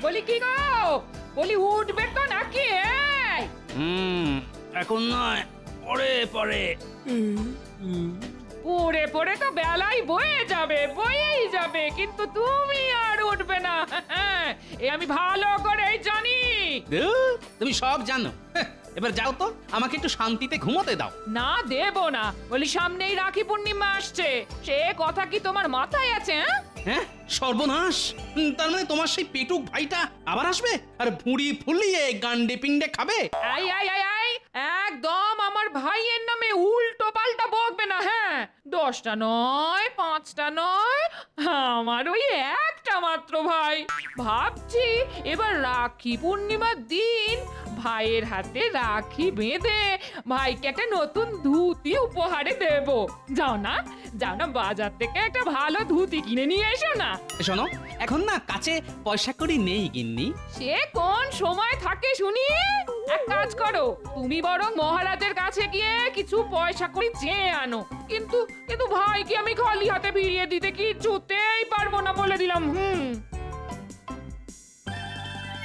বলি কি গো, বলি উঠবে তো নাকি? এখন নয়, পরে পরে। পড়ে পড়ে তো বেলাই বয়েই যাবে, কিন্তু তুমি আর উঠবে না। এ আমি ভালো করেই জানি। ধুর, তুমি সব জানো। এবার যাও তো, আমাকে একটু শান্তিতে ঘুমোতে দাও। না দেব না, বলি সামনেই রাখি পূর্ণিমা আসছে, সে কথা কি তোমার মাথায় আছে? হ্যাঁ, সর্বনাশ। তার মানে তোমার সেই পেটুক ভাইটা আবার আসবে আর ভুঁড়ি ফুলিয়ে গান্ডে পিণ্ডে খাবে? আই আই আই আই, একদম আমার ভাইয়ের নামে উল্টো পাল্টা বকবে না। হ্যাঁ, 10টা নয়, 5টা নয়, আমার ওই একটা মাত্র ভাই। ভাবছি এবার রাখি পূর্ণিমার দিন ভাইয়ের হাতে রাখি বেঁধে ভাইকে একটা নতুন ধুতি উপহারে দেব। যাও না, যাও না, বাজার থেকে একটা ভালো ধুতি কিনে নিয়ে এসো না। শোনো, এখন না কাছে পয়সা কড়ি নেই গিন্নি। সে কোন সময় থাকে শুনি? এক কাজ করো, তুমি বরং মহারাজের কাছে গিয়ে কিছু পয়সা করে চেয়ে আনো। কিন্তু কিন্তু ভাইকে আমি খালি হাতে ফিরিয়ে দিতে কিছুতেই পারবো না, বলে দিলাম।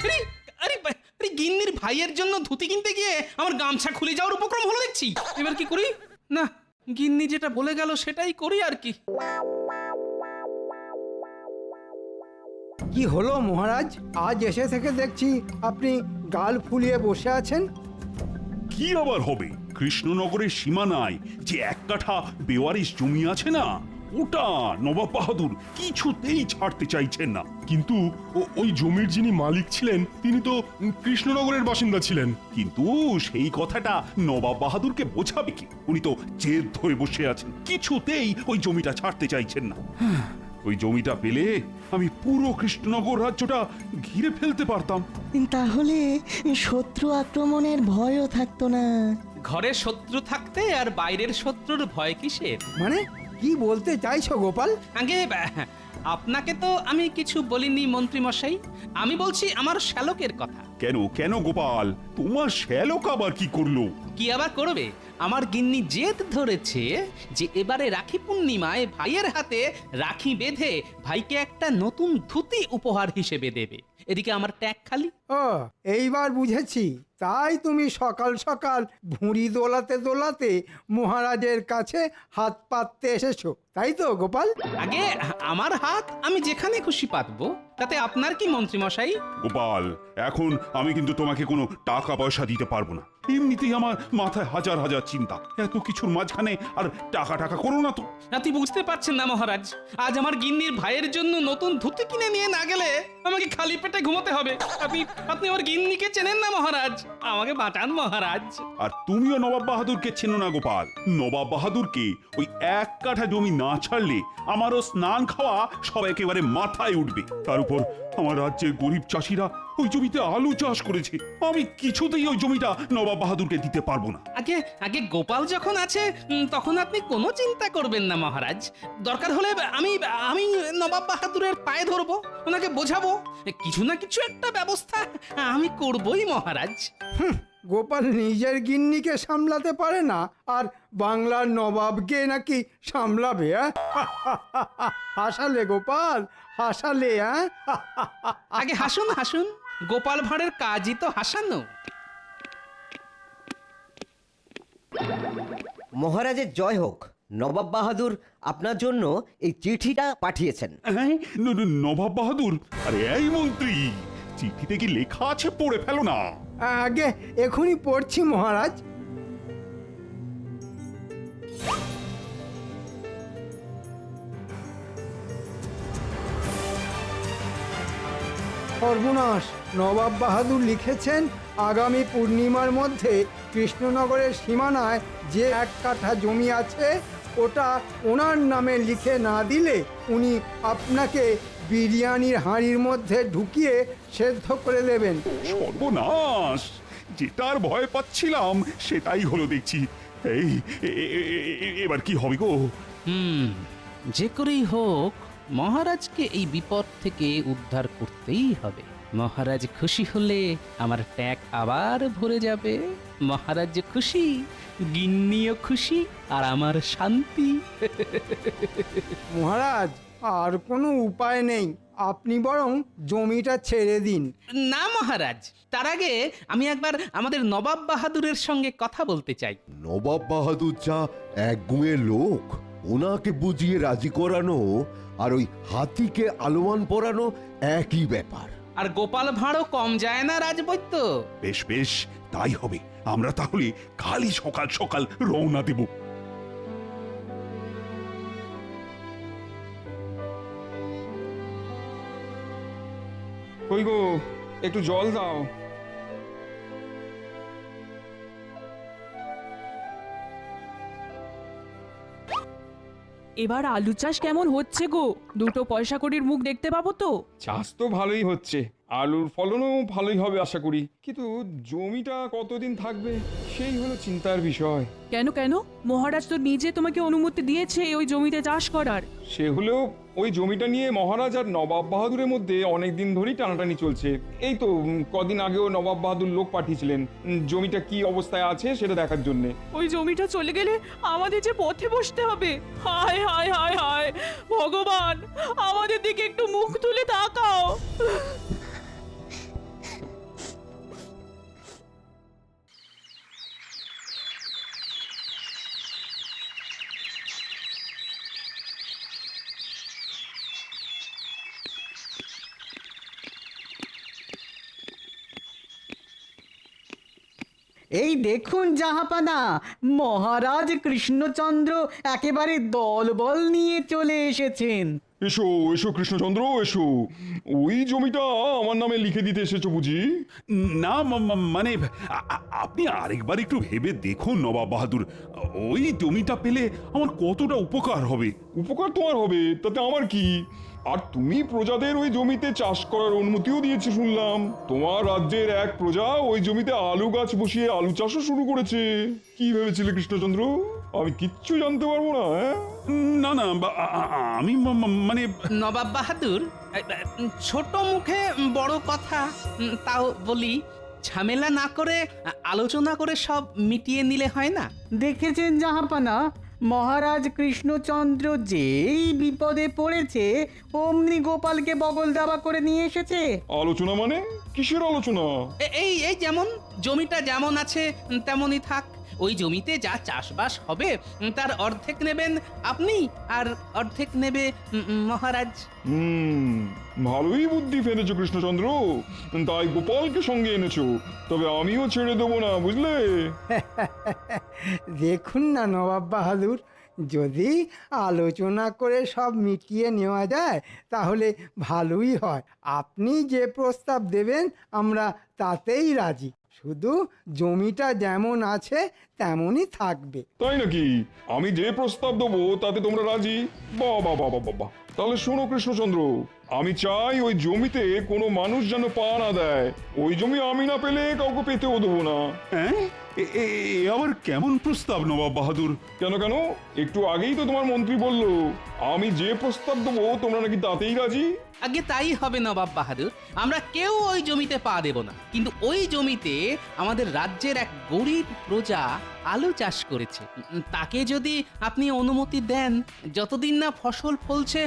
আরে আরে আরে, গিন্নির ভাইয়ের জন্য ধুতি কিনতে গিয়ে আমার গামছা খুলে যাওয়ার উপক্রম হলো দেখছি। এবার কি করি? না, গিন্নি যেটা বলে গেল সেটাই করি আর কি। কি হলো মহারাজ, আজ এসে থেকে দেখছি আপনি গাল ফুলিয়ে বসে আছেন। কি আবার হবে? কৃষ্ণনগরের সীমানায় যে এক কাঠা বেওয়ারিশ জমি আছে না, ওটা নবাব বাহাদুর কিছুতেই ছাড়তে চাইছেন না। কিন্তু ওই জমির যিনি মালিক ছিলেন তিনি তো কৃষ্ণনগরের বাসিন্দা ছিলেন। কিন্তু সেই কথাটা নবাব বাহাদুরকে বোঝাবে কি? উনি তো জেদ ধরে বসে আছেন, কিছুতেই ওই জমিটা ছাড়তে চাইছেন না। ওই জমিটা পেলে আমি পুরো কৃষ্ণনগর রাজ্যটা ঘিরে ফেলতে পারতাম। তাহলে শত্রু আক্রমণের ভয়ও থাকতো না। ঘরের শত্রু থাকতে আর বাইরের শত্রুর ভয় কিসের? মানে কি বলতে চাইছো গোপাল? আগে আপনাকে তো আমি কিছু বলিনি মন্ত্রী মশাই, আমি বলছি আমার শ্যালকের কথা। কেন কেন গোপাল, তোমার শ্যালক আবার কি করলো? কি আবার করবে? আমার গিন্নি জেদ ধরেছে যে এবারে রাখি পূর্ণিমায় ভাইয়ের হাতে রাখি বেঁধে ভাইকে একটা নতুন ধুতি উপহার হিসেবে দেবে। এদিকে আমার ট্যাগ খালি। ও, এইবার বুঝেছি। তাই তুমি সকাল সকাল ভুঁড়ি দোলাতে দোলাতে মহারাজের কাছে হাত পাততে এসেছো, তাই তো গোপাল? আগে আমার হাত আমি যেখানে খুশি পাতবো, তাতে আপনার কি মন্ত্রী মশাই? গোপাল, এখন আমি কিন্তু তোমাকে কোনো টাকা পয়সা দিতে পারবো না। এমনিতেই আমার মাথায় হাজার হাজার চিন্তা, এত কিছুর মাঝখানে আর টাকা টাকা করো না তো। আপনি বুঝতে পারছেন না মহারাজ, আজ আমার গিন্নির ভাইয়ের জন্য নতুন ধুতি কিনে নিয়ে না গেলে আমাকে খালি পেটে ঘুমোতে হবে। আপনি আমার গিন্নিকে চেনেন না মহারাজ, আমাকে বাঁচান মহারাজ। আর তুমিও নবাব বাহাদুরকে চেনো না গোপাল। নবাব বাহাদুরকে ওই এক কাঠা জমি না ছাড়লে আমারও স্নান খাওয়া সব একেবারে মাথায় উঠবে। তার উপর আমার রাজ্যের গরিব চাষিরা ওই জমিতে আলু চাষ করেছে, আমি কিছুতেই ওই জমিটা নবাব বাহাদুরকে দিতে পারবো না। আগে আগে গোপাল যখন আছে তখন আপনি কোনো চিন্তা করবেন না মহারাজ। দরকার হলে আমি নবাব বাহাদুরের পায়ে ধরবো, ওনাকে বোঝাবো, কিছু না কিছু একটা ব্যবস্থা আমি করবই মহারাজ। গোপাল নিজের গিন্নিকে সামলাতে পারে না, আর বাংলার নবাবকে নাকি সামলাবে? হাসালে গোপাল, হাসালে। আগে হাসুন হাসুন, গোপাল ভাঁড়ের কাজই তো হাসানো। মহারাজের জয় হোক। নবাব বাহাদুর আপনার জন্য এই চিঠিটা পাঠিয়েছেন। হ্যাঁ, নবাব বাহাদুর? আরে এই মন্ত্রী, চিঠিতে কি লেখা আছে পড়ে ফেলো না। আগে এখনই পড়ছি মহারাজ। সর্বনাশ, নবাব বাহাদুর লিখেছেন আগামী পূর্ণিমার মধ্যে কৃষ্ণনগরের সীমানায় যে এক কাঠা জমি আছে ওটা ওনার নামে লিখে না দিলে উনি আপনাকে বিরিয়ানির হাঁড়ির মধ্যে ঢুকিয়ে সেদ্ধ করে দেবেন। সর্বনাশ, যেটার ভয় পাচ্ছিলাম সেটাই হলো দেখছি। এই এবার কি হবে গো? যে করেই হোক মহারাজকে এই বিপদ থেকে উদ্ধার করতেই হবে। মহারাজ খুশি হলে আমার ট্যাগ আবার ভরে যাবে। মহারাজ যে খুশি, গিন্নিও খুশি, আর আমার শান্তি। মহারাজ আর কোনো উপায় নেই, আপনি বরং জমিটা ছেড়ে দিন। না মহারাজ, তার আগে আমি একবার আমাদের নবাব বাহাদুরের সঙ্গে কথা বলতে চাই। নবাব বাহাদুর যা এক গুঁয়ে লোক, ওনাকে বুঝিয়ে রাজি করানো আর ওই হাতিকে আলোয়ান পরানো একই ব্যাপার। আর গোপাল ভাঁড়ও কম যায় না রাজবৈদ্য। বেশ বেশ, তাই হবে। আমরা তাহলে কালই সকাল সকাল রওনা দেব। কই গো, একটু জল দাও। এবার আলু চাষ কেমন হচ্ছে গো? দুটো পয়সা কড়ির মুখ দেখতে পাবো তো? চাষ তো ভালোই হচ্ছে, আলুর ফলনও ভালোই হবে আশা করি, কিন্তু জমিটা কতদিন থাকবে সেই হলো চিন্তার বিষয়। কেন কেন? মহারাজ তো নিজে তোমাকে অনুমতি দিয়েছে ওই জমিতে চাষ করার। সে হলেও ওই জমিটা নিয়ে মহারাজ আর নবাব বাহাদুরের মধ্যে অনেক দিন ধরেই টানাটানি চলছে। এই তো কদিন আগেও নবাব বাহাদুর লোক পাঠিয়েছিলেন জমিটা কি অবস্থায় আছে সেটা দেখার জন্যে। ওই জমিটা চলে গেলে আমাদের যে পথে বসতে হবে। হায় হায় হায় হায় ভগবান, আমাদের দিকে একটু মুখ তুলে তাকাও। এই দেখুন জাহাপানা, মহারাজ কৃষ্ণচন্দ্র একেবারে দলবল নিয়ে চলে এসেছেন। এসো এসো কৃষ্ণচন্দ্র এসো, ওই জমিটা আমার নামে লিখে দিতে এসেছো বুঝি? না মানে আপনি আরেকবার একটু ভেবে দেখুন নবাব বাহাদুর, ওই জমিটা পেলে আমার কতটা উপকার হবে। উপকার তোমার হবে তাতে আমার কি? আর তুমি প্রজাদের ওই জমিতে চাষ করার অনুমতিও দিয়েছে শুনলাম। তোমার রাজ্যের এক প্রজা ওই জমিতে আলু গাছ বসিয়ে আলু চাষও শুরু করেছে। কি ভেবেছিলে কৃষ্ণচন্দ্র? আমি কিচ্ছু জানতে পারবো না? না না আমি মানে নবাব বাহাদুর, ছোট মুখে বড় কথা, তাও বলি, ঝামেলা না করে আলোচনা করে সব মিটিয়ে নিলে হয় না? দেখেছেন জাহাপানা, মহারাজ কৃষ্ণচন্দ্র যেই বিপদে পড়েছে অমনি গোপালকে বগল দাবা করে নিয়ে এসেছে। আলোচনা মানে কিসের আলোচনা? এই এই যেমন জমিটা যেমন আছে তেমনই থাক। ওই জমিতে যা চাষবাস হবে তার অর্ধেক নেবেন আপনি, আর অর্ধেক নেবে মহারাজ। ভালোই বুদ্ধি ফেলেছো কৃষ্ণচন্দ্র, তাই গোপালকে সঙ্গে এনেছো। তবে আমিও ছেড়ে দেবো না, বুঝলে? দেখুন না নবাব বাহাদুর, যদি আলোচনা করে সব মিটিয়ে নেওয়া যায় তাহলে ভালোই হয়। আপনি যে প্রস্তাব দেবেন আমরা তাতেই রাজি, শুধু জমিটা যেমন আছে তেমনই থাকবে। তাই নাকি? আমি যে প্রস্তাব দেবো তাতে তোমরা রাজি? বাহ বাহ বাহ বাহ বাহ। তাহলে শোনো কৃষ্ণচন্দ্র, আমি চাই ওই জমিতে কোনো মানুষ যেন পা না দেয়। ওই জমি আমি না পেলে কাউকে পেতেও দেবো না। হ্যাঁ, আবার কেমন প্রস্তাব নবাব বাহাদুর? কেন কেন? একটু আগেই তো তোমার মন্ত্রী বলল আমি যে প্রস্তাব দেবো তোমরা নাকি তাতেই রাজি। আগে তাই হবে নবাব বাহাদুর, আমরা কেউ ওই জমিতে পা দেব না, কিন্তু ওই জমিতে আমাদের রাজ্যের এক গরিব প্রজা আলু চাষ করেছে। তাকে যদি আপনি অনুমতি দেন, যতদিন না ফসল ফলছে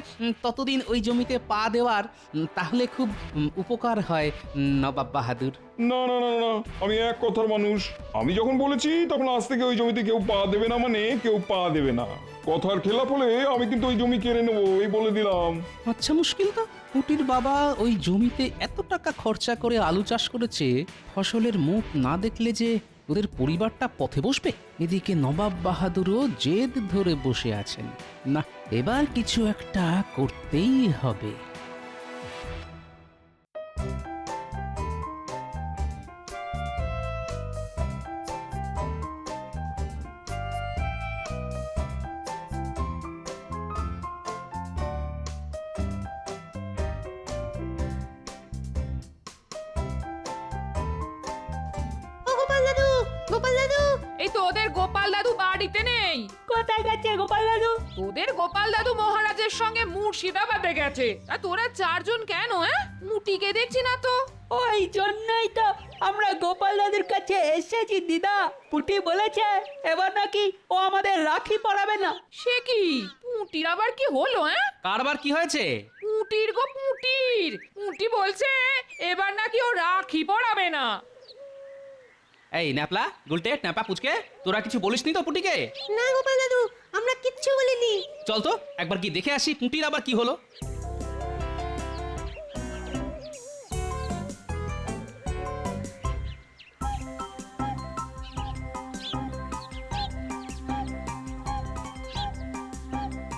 ততদিন ওই জমিতে পা দেওয়ার, তাহলে খুব উপকার হয় নবাব বাহাদুর। না না না না, আমি এক কথার মানুষ। আমি যখন বলেছি তখন আজ থেকে ওই জমিতে কেউ পা দেবে না, মানে কেউ পা দেবে না। কথার খেলাপ হলে আমি কিন্তু ওই জমি কেড়ে নেবো, এই বলে দিলাম। আচ্ছা, মুশকিল তো। কুটির বাবা ওই জমিতে এত টাকা খরচা করে আলু চাষ করেছে, ফসলের মুখ না দেখলে যে ওদের পরিবারটা পথে বসবে। এদিকে নবাব বাহাদুরও জেদ ধরে বসে আছেন। না, এবার কিছু একটা করতেই হবে। এই তোদের গোপাল দাদু বাড়িতে নেই। কোথায় গেছে গোপাল দাদু? তোদের গোপাল দাদু মহারাজের সঙ্গে মুর্শিদাবাদে গেছে। তা তোরা চারজন কেন? মুটিকে দেখছি না তো। ওই জন্যই তো আমরা গোপাল দাদুর কাছে এসেছি দিদা। পুটি বলেছে এবার নাকি ও আমাদের রাখি পরাবে না। সে কি? পুটির আবার কি হলো? কারবার কি হয়েছে? পুটির গো পুটির। পুটি বলছে এবার নাকি ও রাখি পরাবে না। এই ন্যাপলা গুলটে ন্যাপা পুচকে, তোরা কিছু বলিসনি তো পুটিকে? না গোপাল দাদু, আমরা কিচ্ছু বলিনি। চল তো একবার কি দেখে আসি পুটির আবার কি হলো।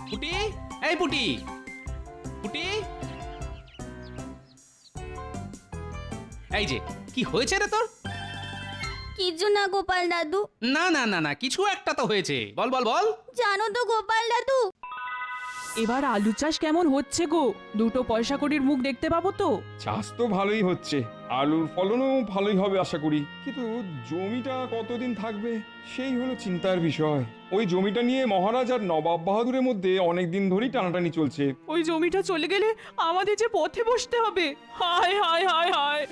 পুটি, এই পুটি, পুটি, এই যে কি হয়েছে রে তোর? কিছু না গোপাল দাদু। না না না না, কিছু একটা তো হয়েছে, বল বল বল। জানো তো গোপাল দাদু, এবার আলু চাষ কেমন হচ্ছে গো? দুটো পয়সা কড়ির মুখ দেখতে পাবো তো? চাষ তো ভালোই হচ্ছে, আলুর ফলনও ভালোই হবে আশা করি, কিন্তু জমিটা কতদিন থাকবে সেই হলো চিন্তার বিষয়। ওই জমিটা নিয়ে মহারাজ আর নবাব বাহাদুরের মধ্যে অনেক দিন ধরেই টানাটানি চলছে। ওই জমিটা চলে গেলে আমাদের যে পথে বসতে হবে। হায় হায় হায় হায়।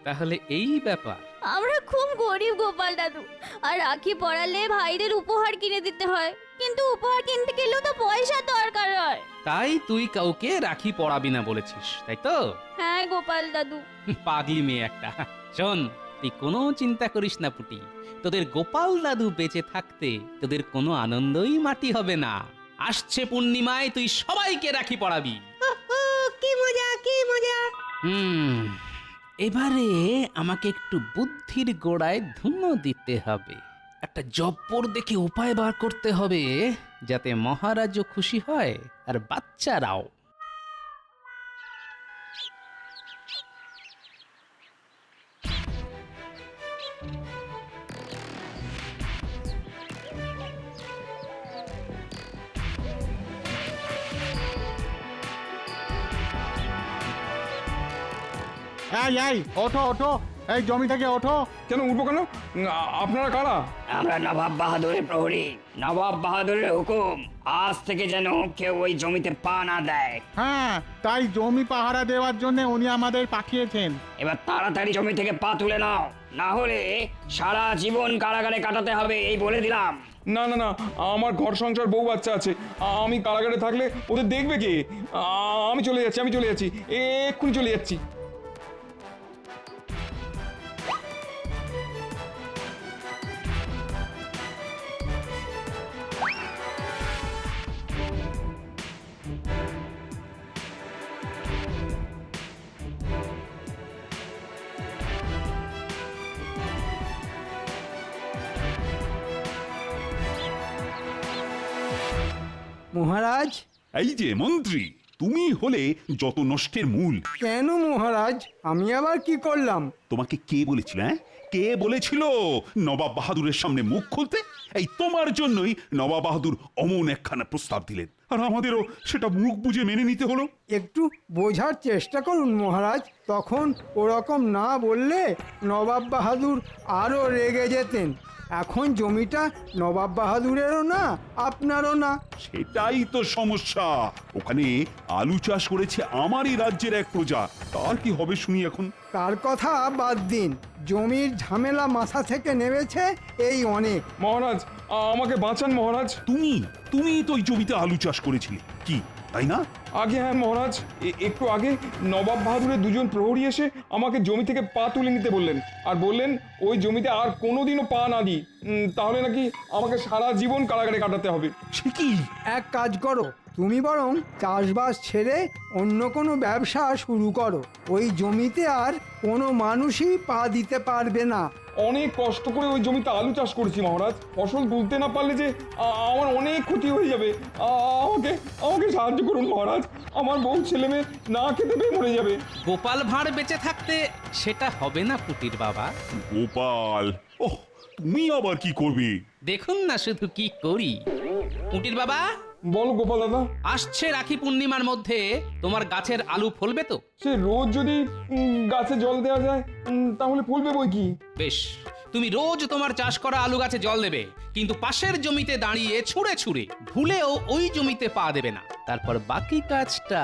তাহলে এই ব্যাপার। আমরা খুব গরিব গোপাল দাদু, আর রাখি পরালে ভাইদের উপহার কিনে দিতে হয়, কিন্তু উপহার কিনতে গেলেও তো পয়সা দরকার হয়। তাই তুই কাউকে রাখি পড়াবি না বলেছিস, তাই তো? হ্যাঁ গোপাল দাদু। পাগলি মেয়ে একটা। শোন, তুই কোনো চিন্তা করিস না পুটি, তোদের গোপাল দাদু বেঁচে থাকতে তোদের কোনো আনন্দই মাটি হবে না। আসছে পূর্ণিমায় তুই সবাইকে রাখি পড়াবি। কি মজা কি মজা। এবারে আমাকে একটু বুদ্ধির গোড়ায় ধুনো দিতে হবে, একটা জব্বর দেখে উপায় বার করতে হবে যাতে মহারাজও খুশি হয় আর বাচ্চারাও। এই ওঠো ওঠো, এই জমি থেকে ওঠো। কেন উঠবো কেন? আপনারা কারা? আমরা নবাব বাহাদুরের প্রহরী। নবাব বাহাদুরের হুকুম, আজ থেকে যেন কেউ ওই জমিতে পা না দেয়। হ্যাঁ, তাই জমি পাহারা দেওয়ার জন্য উনি আমাদের পাঠিয়েছেন। এবার তাড়াতাড়ি জমি থেকে পা তুলে নাও, না হলে সারা জীবন কারাগারে কাটাতে হবে, এই বলে দিলাম। না না না, আমার ঘর সংসার বউ বাচ্চা আছে, আমি কারাগারে থাকলে ওদের দেখবে কে? আমি চলে যাচ্ছি, এক্ষুনি চলে যাচ্ছি। মহারাজ। এই যে মন্ত্রী, তুমি হলে যত নষ্টের মূল। কেন মহারাজ, আমি আবার কি করলাম? তোমাকে কে বলেছিল? কে বলেছিল নবাব বাহাদুরের সামনে মুখ খুলতে? এই তোমার জন্যই নবাব বাহাদুর অমন একখানা প্রস্তাব দিলেন, আর আমাদেরও সেটা মুখ বুজে মেনে নিতে হলো। একটু বোঝার চেষ্টা করুন মহারাজ, তখন ওরকম না বললে নবাব বাহাদুর আরও রেগে যেতেন। এখন জমিটা নবাব বাহাদুরেরও না, আপনারও না। সেটাই তো সমস্যা। ওখানে আলু চাষ করেছে আমারই রাজ্যের এক প্রজা, তার কি হবে শুনি এখন? তার কথা বাদ দিন, জমির ঝামেলা মাথা থেকে নেমেছে এই অনেক। মহারাজ, আমাকে বাঁচান মহারাজ। তুমি তো ওই জমিতে আলু চাষ করেছিলে, কি তাই না? আগে হ্যাঁ মহারাজ, একটু আগে নবাব বাহাদুরের দুজন প্রহরী এসে আমাকে জমি থেকে পা তুলে নিতে বললেন, আর বললেন ওই জমিতে আর কোনোদিনও পা না দিই, তাহলে নাকি আমাকে সারা জীবন কারাগারে কাটাতে হবে। সে কি? এক কাজ করো, তুমি বরং চাষবাস ছেড়ে অন্য কোনো ব্যবসা শুরু করো। ওই জমিতে আর কোনো মানুষই পা দিতে পারবে না। অনেক কষ্ট করে ওই জমিতে আলু চাষ করেছি মহারাজ, ফসল তুলতে না পারলে যে আমার অনেক ক্ষতি হয়ে যাবে। আমাকে সাহায্য করুন মহারাজ, আমার বউ ছেলে মেয়ে না খেতে পেয়ে মরে যাবে। গোপাল ভাঁড় বেঁচে থাকতে সেটা হবে না পুটির বাবা। গোপাল? ওহ, তুমি আবার কি করবে? দেখুন না শুধু কি করি। পুটির বাবা, বল গোপাল দাদা। আসছে রাখি পূর্ণিমার মধ্যে তোমার গাছের আলু ফলবে তো? সে রোজ যদি গাছে জল দেওয়া যায় তাহলে ফলবে বই কি। বেশ, তুমি রোজ তোমার চাষ করা আলু গাছে জল দেবে, কিন্তু পাশের জমিতে দাঁড়িয়ে ছুঁড়ে ছুঁড়ে ভুলেও ওই জমিতে পা দেবে না। তারপর বাকি কাজটা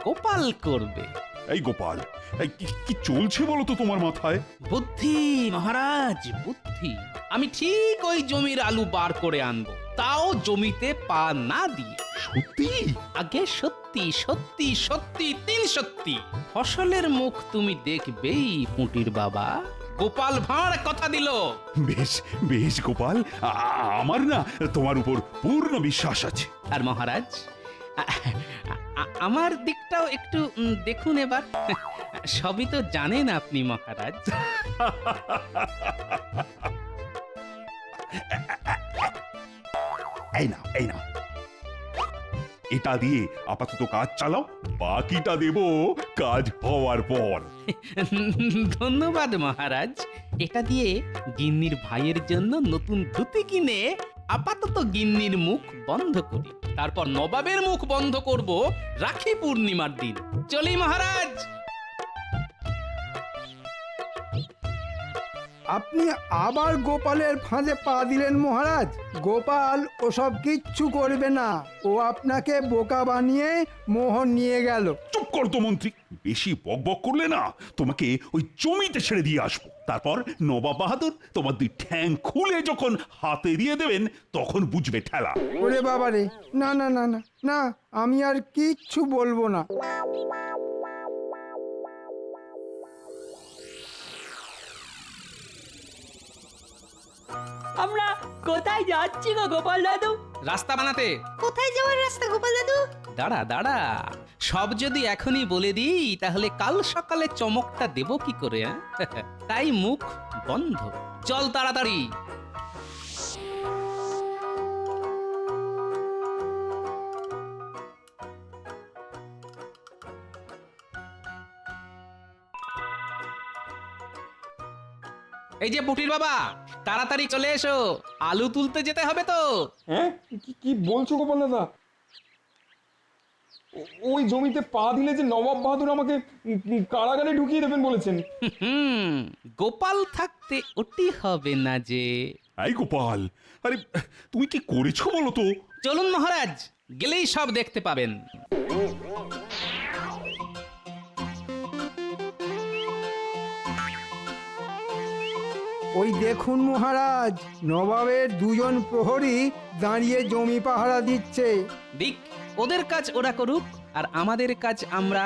গোপাল করবে। এই গোপাল, এই কি চলছে বলো তো তোমার মাথায়? বুদ্ধি মহারাজ, বুদ্ধি। আমি ঠিক ওই জমির আলু বার করে আনবো, তাও জমিতে পা না দিয়ে। সত্যি? আগে সত্যি সত্যি সত্যি 3 সত্যি। ফসলের মুখ তুমি দেখবেই পুঁটির বাবা। গোপাল ভাঁড় কথা দিল। বেশ বেশ গোপাল, আমার না তোমার উপর পূর্ণ বিশ্বাস আছে। আর মহারাজ, আমার দিকটাও একটু দেখুন এবার। সবই তো জানেন আপনি মহারাজ। এই না, এই না, এটা দিয়ে আপাতত কাজ চালাও, বাকিটা দেব কাজ হওয়ার পর। ধন্যবাদ মহারাজ। এটা দিয়ে গিন্নির ভাইয়ের জন্য নতুন ধুতি কিনে আপাতত গিন্নির মুখ বন্ধ করি, তারপর নবাবের মুখ বন্ধ করব রাখি পূর্ণিমার দিন। চলি মহারাজ। আপনি আবার গোপালের ফাঁদে পা দিলেন মহারাজ। গোপাল ওসব কিচ্ছু করবে না, ও আপনাকে বোকা বানিয়ে মোহন নিয়ে গেল। চুপ কর তো মন্ত্রী, বেশি বকবক করলে না তোমাকে ওই জমিতে ছেড়ে দিয়ে আসবো। তারপর নবাব বাহাদুর তোমার 2 ঠ্যাং খুলে যখন হাতে দিয়ে দেবেন তখন বুঝবে ঠেলা। ওরে বাবারে, না না না না না, আমি আর কিচ্ছু বলবো না। আমরা কোথায় যাচ্ছি গো গোপাল দাদু? রাস্তা বানাতে। কোথায় যাওয়ার রাস্তা গোপাল দাদু? দাঁড়া দাঁড়া, সব যদি এখনই বলে দিই তাহলে কাল সকালে চমকটা দেব কি করে? তাই মুখ বন্ধ। চল তাড়াতাড়ি। এই যে পুটির বাবা, তাড়াতাড়ি চলে এসো, আলু তুলতে যেতে হবে তো। হ্যাঁ, কি বলছো গোপাল দাদা? ওই জমিতে পা দিলে যে নবাব বাহাদুর আমাকে কারাগারে ঢুকিয়ে দেবেন বলেছেন। গোপাল থাকতে ওটি হবে না যে। এই গোপাল, আরে তুমি কি করেছো বলো তো? চলুন মহারাজ, গেলেই সব দেখতে পাবেন। ওই দেখুন মহারাজ, নবাবের 2 প্রহরী দাঁড়িয়ে জমি পাহারা দিচ্ছে। দিক, ওদের কাজ ওরা করুক, আর আমাদের কাজ আমরা।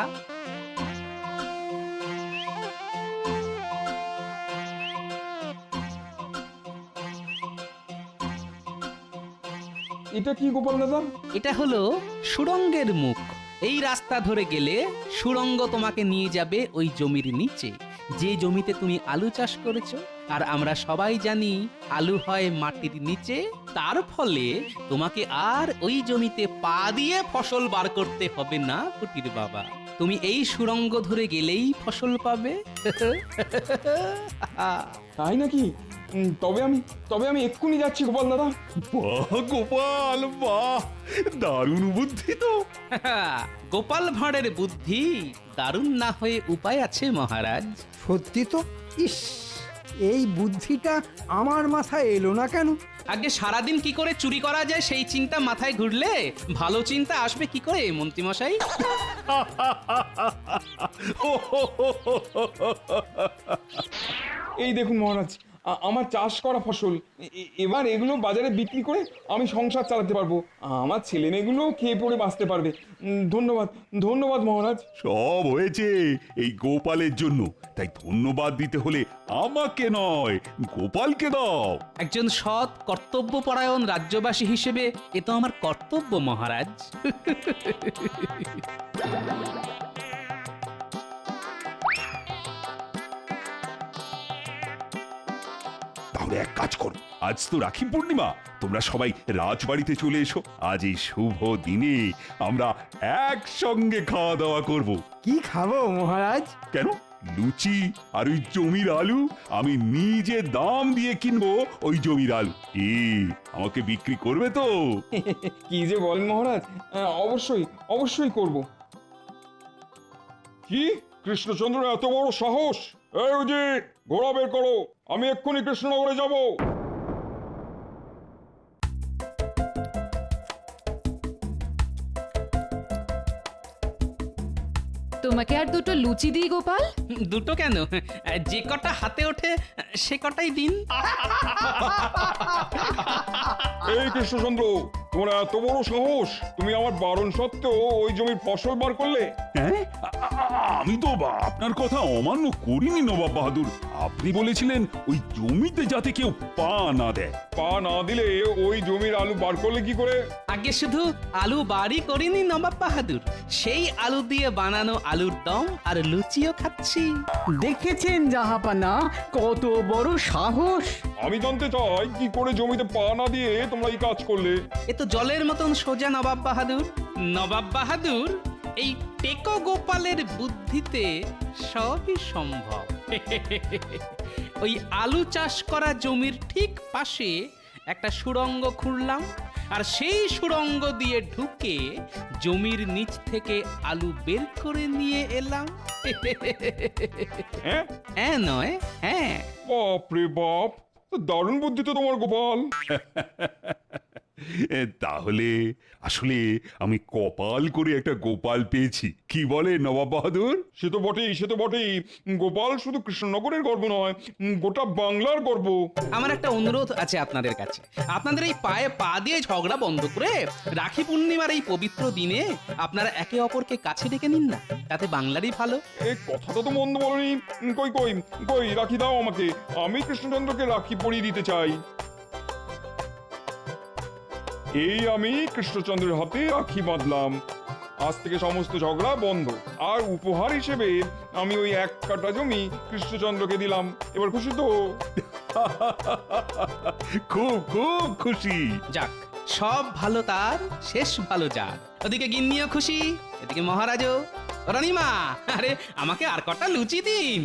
এটা কি গোপাল দাদা? এটা হলো সুড়ঙ্গের মুখ। এই রাস্তা ধরে গেলে সুড়ঙ্গ তোমাকে নিয়ে যাবে ওই জমির নিচে, যে জমিতে তুমি আলু চাষ করেছো। আর আমরা সবাই জানি আলু হয় মাটির নিচে, তার ফলে তোমাকে আর ওই জমিতে পা দিয়ে ফসল বার করতে হবে না পুটির বাবা। তুমি এই সুড়ঙ্গ ধরে গেলেই ফসল পাবে। তাই নাকি? তবে আমি এক্ষুনি যাচ্ছি গোপাল দাদা। বাহ গোপাল, বাহ, দারুণ বুদ্ধি তো। গোপাল ভাঁড়ের বুদ্ধি দারুণ না হয়ে উপায় আছে মহারাজ। সত্যি তো, ইস, এই বুদ্ধিটা আমার মাথায় এলো না কেন? আগে সারাদিন কি করে চুরি করা যায় সেই চিন্তা মাথায় ঘুরলে ভালো চিন্তা আসবে কি করে মন্ত্রী মশাই? এই দেখুন মহারাজ, আমার চাষ করা ফসল, এবার এগুলো বাজারে বিক্রি করে আমি সংসার চালাতে পারবো, আমার ছেলে মেয়েগুলো খেয়ে পড়ে বাঁচতে পারবে। ধন্যবাদ, ধন্যবাদ মহারাজ। সব হয়েছে এই গোপালের জন্য, তাই ধন্যবাদ দিতে হলে আমাকে নয়, গোপালকে দাও। একজন সৎ কর্তব্যপরায়ণ রাজ্যবাসী হিসেবে এ তো আমার কর্তব্য মহারাজ। তাহলে এক কাজ করো, আজ তো রাখি পূর্ণিমা, তোমরা সবাই রাজবাড়িতে চলে এসো। আজ এই শুভ দিনে আমরা একসঙ্গে খাওয়া দাওয়া করব। কি খাবো মহারাজ? কেন, লুচি আর ওই জমির আলু আমি নিজে দাম দিয়ে কিনবো। ওই জমির আলু কি আমাকে বিক্রি করবে তো? কি যে বলেন মহারাজ, অবশ্যই অবশ্যই করব। কি কৃষ্ণচন্দ্র এত বড় সাহস! এই যে ঘোড়া বের করো, আমি এক্ষুনি কৃষ্ণনগরে যাব। তোমাকে আর দুটো লুচি দিই গোপাল? দুটো কেন, যে কটা হাতে ওঠে সে কটাই দিন। এই কৃষ্ণচন্দ্র, তোমার এত বড় সাহস, তুমি আমার বারণ সত্ত্বেও ওই জমির ফসল বার করলে? হ্যাঁ, আমি তো আপনার কথা অমান্য করিনি নবাব বাহাদুর। আপনি বলেছিলেন ওই জমিতে যাতে কেউ পা না দেয়। পা না দিলে ওই জমির আলু বার করলে কি করে? আগে শুধু আলু বাড়ি করিনি নবাব বাহাদুর, সেই আলু দিয়ে বানানো আলুর দম আর লুচিও খাচ্ছি। দেখেছেন জাহাপানা কত বড় সাহস! আমি জানতে চাই কি করে জমিতে পা না দিয়ে তোমরা এই কাজ করলে? এ তো জলের মতন সোজা নবাব বাহাদুর। নবাব বাহাদুর, এই টেকো গোপালের বুদ্ধিতে সবই সম্ভব। ওই আলু চাষ করা জমির ঠিক পাশে একটা সুড়ঙ্গ খুঁড়লাম, আর সেই সুড়ঙ্গ দিয়ে ঢুকে জমির নিচ থেকে আলু বের করে নিয়ে এলাম। হ্যাঁ? হ্যাঁ নয়, হ্যাঁ। বাপ রে বাপ, দারুণ বুদ্ধি তো তোমার গোপাল। তাহলে আসলে আমি কপাল করে একটা গোপাল পেয়েছি, কি বলে নবাব বাহাদুর? সে তো বটেই, সে তো বটেই। গোপাল শুধু কৃষ্ণনগরের গর্ব নয়, গোটা বাংলার গর্ব। আমার একটা অনুরোধ আছে আপনাদের কাছে। আপনাদের এই পায়ে পা দিয়ে ঝগড়া বন্ধ করে রাখি পূর্ণিমার এই পবিত্র দিনে আপনারা একে অপরকে কাছে ডেকে নিন না, তাতে বাংলারই ভালো। এই কথাটা তো মন্দ বলনি। কই কই কই, রাখি দাও আমাকে, আমি কৃষ্ণচন্দ্রকে রাখি পরিয়ে দিতে চাই। এই আমি কৃষ্ণচন্দ্রের হাতে রাখি বাঁধলাম। আজ থেকে সমস্ত ঝগড়া বন্ধ। আর উপহার হিসেবে আমি ওই 1 কাঠা জমি কৃষ্ণচন্দ্রকে দিলাম। এবার খুশি তো? খুব খুব খুশি। যাক, সব ভালো তার, শেষ ভালো যার। ওদিকে গিন্নিও খুশি, এদিকে মহারাজও। রানীমা, আরে আমাকে আর কটা লুচি দিন।